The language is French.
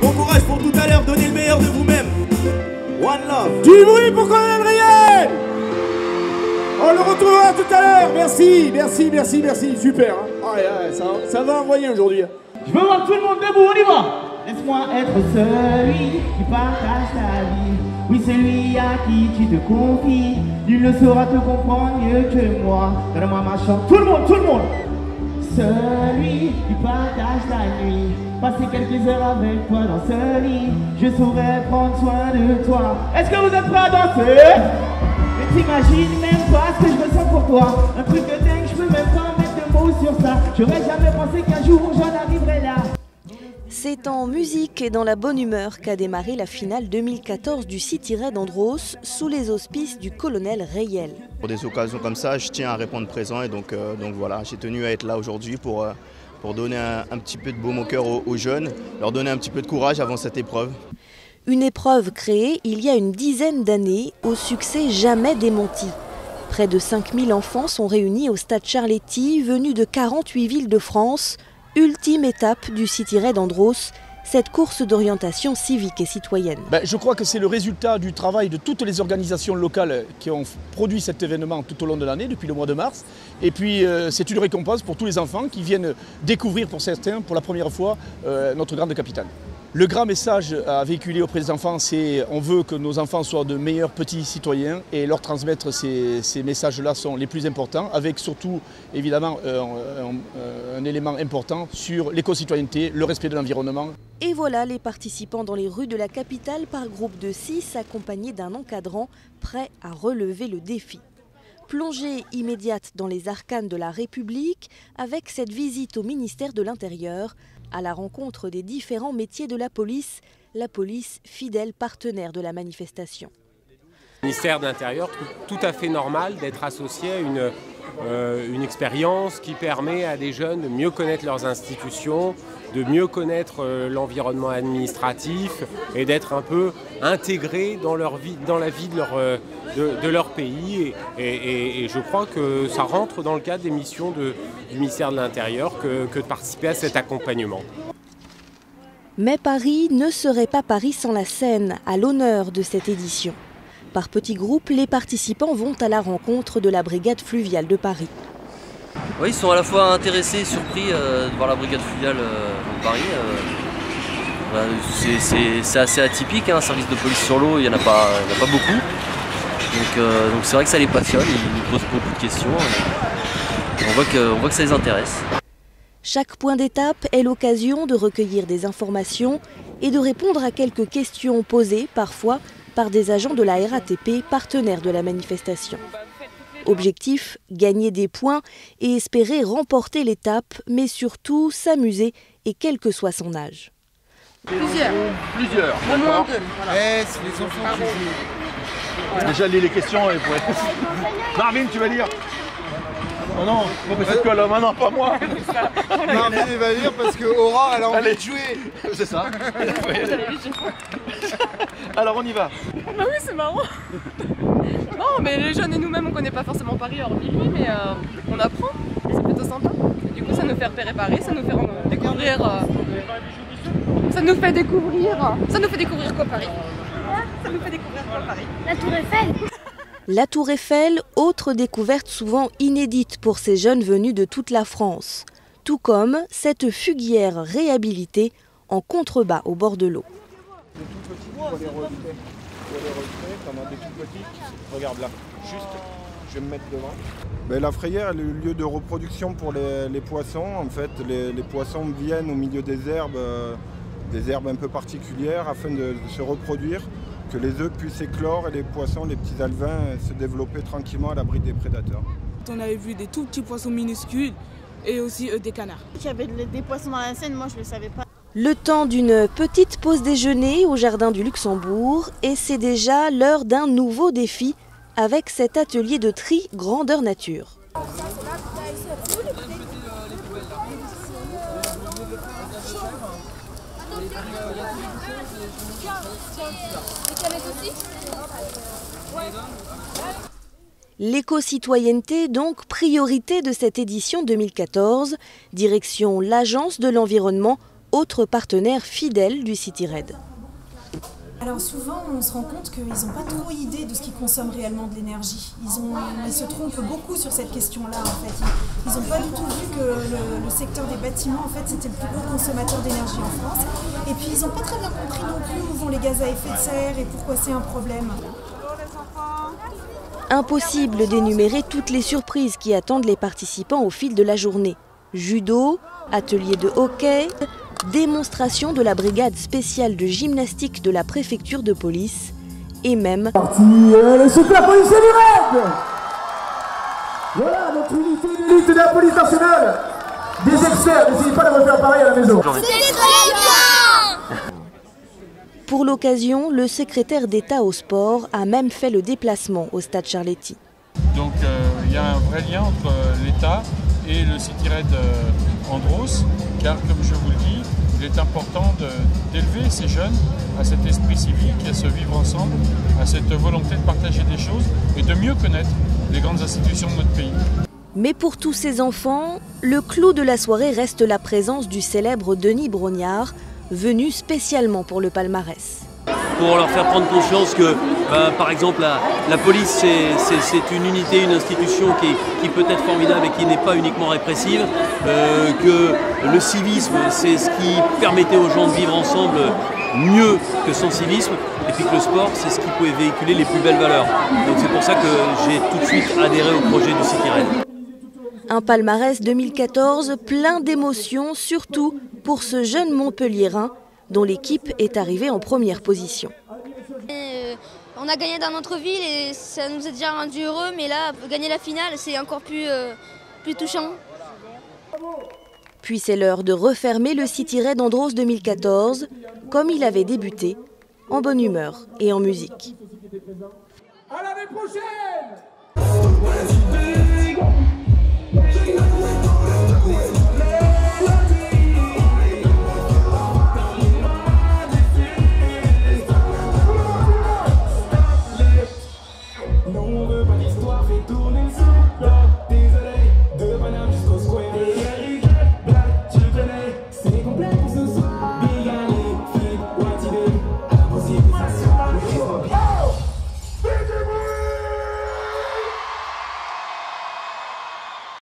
Bon courage pour tout à l'heure, donnez le meilleur de vous-même. One love. Du bruit pour Colonel Riel. On le retrouvera tout à l'heure. Merci, merci, merci, merci. Super. Hein. Ouais, ça va envoyer aujourd'hui. Je veux voir tout le monde debout, on y va. Laisse-moi être celui qui partage ta vie. Oui, celui à qui tu te confies. Nul ne saura te comprendre mieux que moi. Donne-moi ma chance. Tout le monde. Celui qui partage la nuit. Passer quelques heures avec toi dans ce lit. Je saurais prendre soin de toi. Est-ce que vous êtes prêts à danser? Mais t'imagines même pas ce que je ressens pour toi. Un truc de dingue, je peux même pas mettre de mots sur ça. J'aurais jamais pensé qu'un jour j'en arriverais là. C'est en musique et dans la bonne humeur qu'a démarré la finale 2014 du City Red Andros sous les auspices du colonel Riel. Pour des occasions comme ça, je tiens à répondre présent et donc voilà, j'ai tenu à être là aujourd'hui pour donner un petit peu de baume au cœur aux jeunes, leur donner un petit peu de courage avant cette épreuve. Une épreuve créée il y a une dizaine d'années au succès jamais démenti. Près de 5000 enfants sont réunis au stade Charletti, venus de 48 villes de France. Ultime étape du City Red Andros, cette course d'orientation civique et citoyenne. Je crois que c'est le résultat du travail de toutes les organisations locales qui ont produit cet événement tout au long de l'année, depuis le mois de mars. Et puis c'est une récompense pour tous les enfants qui viennent découvrir pour certains, pour la première fois, notre grande capitale. Le grand message à véhiculer auprès des enfants, c'est on veut que nos enfants soient de meilleurs petits citoyens et leur transmettre ces messages-là sont les plus importants, avec surtout évidemment un élément important sur l'éco-citoyenneté, le respect de l'environnement. Et voilà les participants dans les rues de la capitale par groupe de 6, accompagnés d'un encadrant prêt à relever le défi. Plongée immédiate dans les arcanes de la République avec cette visite au ministère de l'Intérieur, à la rencontre des différents métiers de la police fidèle partenaire de la manifestation. Le ministère de l'Intérieur trouve tout à fait normal d'être associé à une expérience qui permet à des jeunes de mieux connaître leurs institutions, de mieux connaître l'environnement administratif et d'être un peu intégrés dans la vie de leur pays. Et je crois que ça rentre dans le cadre des missions du ministère de l'Intérieur que de participer à cet accompagnement. Mais Paris ne serait pas Paris sans la Seine, à l'honneur de cette édition. Par petits groupes, les participants vont à la rencontre de la brigade fluviale de Paris. Oui, ils sont à la fois intéressés et surpris de voir la brigade fluviale de Paris. C'est assez atypique, hein, un service de police sur l'eau, il n'y en a pas beaucoup. Donc c'est vrai que ça les passionne, ils nous posent beaucoup de questions. On voit que ça les intéresse. Chaque point d'étape est l'occasion de recueillir des informations et de répondre à quelques questions posées parfois par des agents de la RATP, partenaires de la manifestation. Objectif, gagner des points et espérer remporter l'étape, mais surtout s'amuser et quel que soit son âge. Plusieurs. Au moins deux. Voilà. C'est les enfants qui jouent. Déjà lis les questions et pour... Marvin, tu vas lire. Oh non, cette colle, non, pas moi. Marvin, il va lire parce que Aura, elle a envie de jouer. C'est ça. Alors on y va. Bah oui, c'est marrant. Non, mais les jeunes et nous-mêmes, on connaît pas forcément Paris hormis lui, mais on apprend. C'est plutôt sympa. Du coup, ça nous fait repérer Paris, ça nous fait découvrir. Ça nous fait découvrir quoi Paris? Ça nous fait découvrir quoi Paris? La Tour Eiffel. La Tour Eiffel, autre découverte souvent inédite pour ces jeunes venus de toute la France. Tout comme cette fuguière réhabilitée en contrebas au bord de l'eau. Des tout petits, pour les retraits, t'en as des tout petits. Regarde là, juste, je vais me mettre devant. Mais la frayère est le lieu de reproduction pour les poissons. En fait, les poissons viennent au milieu des herbes un peu particulières afin de se reproduire, que les œufs puissent éclore et les poissons, les petits alevins, se développer tranquillement à l'abri des prédateurs. On avait vu des tout petits poissons minuscules et aussi des canards. Il y avait des poissons dans la Seine, moi je ne le savais pas. Le temps d'une petite pause déjeuner au jardin du Luxembourg et c'est déjà l'heure d'un nouveau défi avec cet atelier de tri grandeur nature. L'éco-citoyenneté, donc priorité de cette édition 2014, direction l'Agence de l'environnement autre partenaire fidèle du City Raid. Alors souvent, on se rend compte qu'ils n'ont pas trop idée de ce qui consomme réellement de l'énergie. Ils se trompent beaucoup sur cette question-là, en fait. Ils n'ont pas du tout vu que le secteur des bâtiments, en fait, c'était le plus gros consommateur d'énergie en France. Et puis, ils n'ont pas très bien compris non plus où vont les gaz à effet de serre et pourquoi c'est un problème. Impossible d'énumérer toutes les surprises qui attendent les participants au fil de la journée. Judo, atelier de hockey, démonstration de la brigade spéciale de gymnastique de la préfecture de police et même... Le super policier du Raid. Voilà, notre unité d'élite de la police nationale. Des experts, n'essayez pas de refaire pareil à la maison. Pour l'occasion, le secrétaire d'État au sport a même fait le déplacement au stade Charletti. Donc il y a un vrai lien entre l'État et le City Raid Andros, car comme je vous le dis, il est important d'élever ces jeunes à cet esprit civique, à ce vivre ensemble, à cette volonté de partager des choses et de mieux connaître les grandes institutions de notre pays. Mais pour tous ces enfants, le clou de la soirée reste la présence du célèbre Denis Brognard, venu spécialement pour le palmarès. Pour leur faire prendre conscience que, par exemple, la police, c'est une unité, une institution qui peut être formidable et qui n'est pas uniquement répressive, que le civisme, c'est ce qui permettait aux gens de vivre ensemble mieux que sans civisme, et puis que le sport, c'est ce qui pouvait véhiculer les plus belles valeurs. Donc c'est pour ça que j'ai tout de suite adhéré au projet du City Raid. Un palmarès 2014 plein d'émotions, surtout pour ce jeune Montpelliérain dont l'équipe est arrivée en première position. On a gagné dans notre ville et ça nous a déjà rendu heureux, mais là, gagner la finale, c'est encore plus touchant. Puis c'est l'heure de refermer le City Raid Andros 2014, comme il avait débuté, en bonne humeur et en musique. À l'année prochaine.